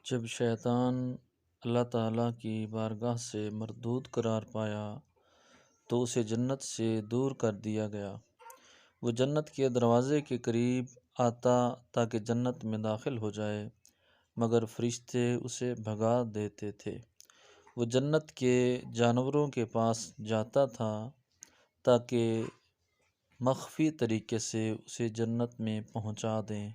جب شیطان اللہ تعالیٰ کی بارگاہ سے مردود قرار پایا تو اسے جنت سے دور کر دیا گیا۔ وہ جنت کے دروازے کے قریب آتا تاکہ جنت میں داخل ہو جائے، مگر فرشتے اسے بھگا دیتے تھے۔ وہ جنت کے جانوروں کے پاس جاتا تھا تاکہ مخفی طریقے سے اسے جنت میں پہنچا دیں،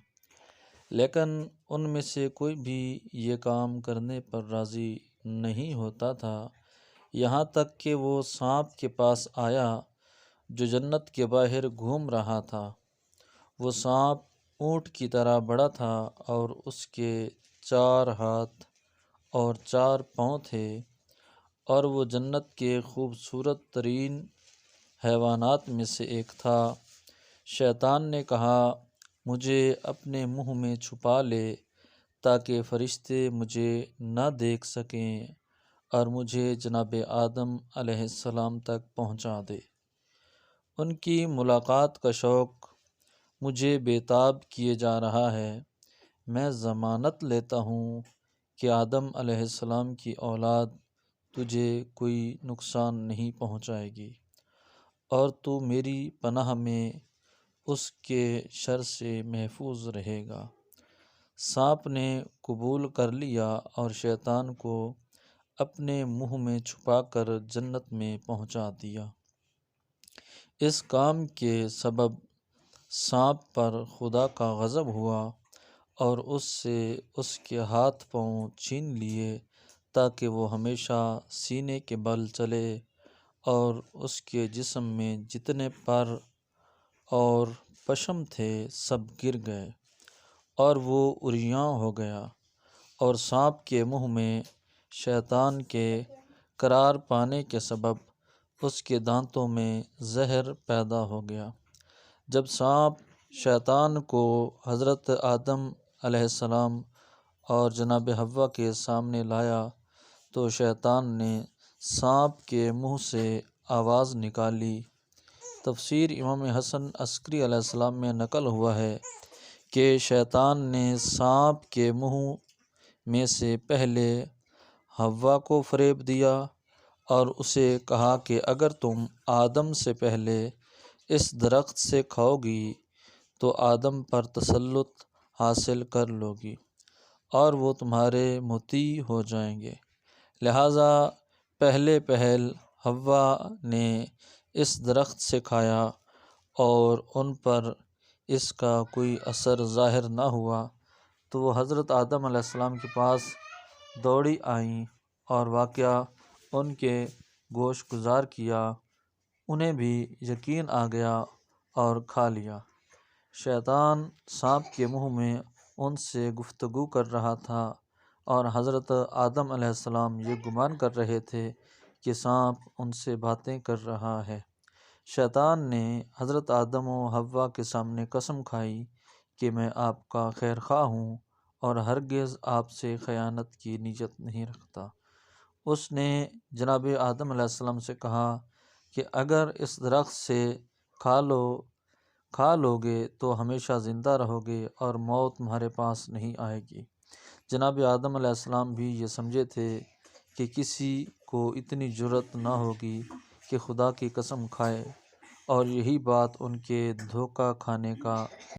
لیکن ان میں سے کوئی بھی یہ کام کرنے پر راضی نہیں ہوتا تھا، یہاں تک کہ وہ سانپ کے پاس آیا جو جنت کے باہر گھوم رہا تھا۔ وہ سانپ اونٹ کی طرح بڑا تھا اور اس کے 4 ہاتھ اور 4 پاؤں تھے، اور وہ جنت کے خوبصورت ترین حیوانات میں سے ایک تھا۔ شیطان نے کہا، مجھے اپنے منہ میں چھپا لے تاکہ فرشتے مجھے نہ دیکھ سکیں اور مجھے جناب آدم علیہ السلام تک پہنچا دے۔ ان کی ملاقات کا شوق مجھے بےتاب کیے جا رہا ہے۔ میں ضمانت لیتا ہوں کہ آدم علیہ السلام کی اولاد تجھے کوئی نقصان نہیں پہنچائے گی، اور تو میری پناہ میں اس کے شر سے محفوظ رہے گا۔ سانپ نے قبول کر لیا اور شیطان کو اپنے منہ میں چھپا کر جنت میں پہنچا دیا۔ اس کام کے سبب سانپ پر خدا کا غضب ہوا اور اس سے اس کے ہاتھ پاؤں چھین لیے تاکہ وہ ہمیشہ سینے کے بل چلے، اور اس کے جسم میں جتنے پر اور پشم تھے سب گر گئے، اور وہ عریاں ہو گیا۔ اور سانپ کے منہ میں شیطان کے قرار پانے کے سبب اس کے دانتوں میں زہر پیدا ہو گیا۔ جب سانپ شیطان کو حضرت آدم علیہ السلام اور جناب حوا کے سامنے لایا تو شیطان نے سانپ کے منہ سے آواز نکالی۔ تفسیر امام حسن عسکری علیہ السلام میں نقل ہوا ہے کہ شیطان نے سانپ کے منہ میں سے پہلے حوا کو فریب دیا اور اسے کہا کہ اگر تم آدم سے پہلے اس درخت سے کھاؤ گی تو آدم پر تسلط حاصل کر لو گی اور وہ تمہارے مطیع ہو جائیں گے، لہٰذا پہل حوا نے اس درخت سے کھایا اور ان پر اس کا کوئی اثر ظاہر نہ ہوا، تو وہ حضرت آدم علیہ السلام کے پاس دوڑی آئیں اور واقعہ ان کے گوش گزار کیا۔ انہیں بھی یقین آ گیا اور کھا لیا۔ شیطان سانپ کے منہ میں ان سے گفتگو کر رہا تھا اور حضرت آدم علیہ السلام یہ گمان کر رہے تھے کہ سانپ ان سے باتیں کر رہا ہے۔ شیطان نے حضرت آدم و حوا کے سامنے قسم کھائی کہ میں آپ کا خیر خواہ ہوں اور ہرگز آپ سے خیانت کی نیت نہیں رکھتا۔ اس نے جناب آدم علیہ السلام سے کہا کہ اگر اس درخت سے کھا لو گے تو ہمیشہ زندہ رہو گے اور موت تمہارے پاس نہیں آئے گی۔ جناب آدم علیہ السلام بھی یہ سمجھے تھے کہ کسی کو اتنی جرأت نہ ہوگی کہ خدا کی قسم کھائے، اور یہی بات ان کے دھوکہ کھانے کا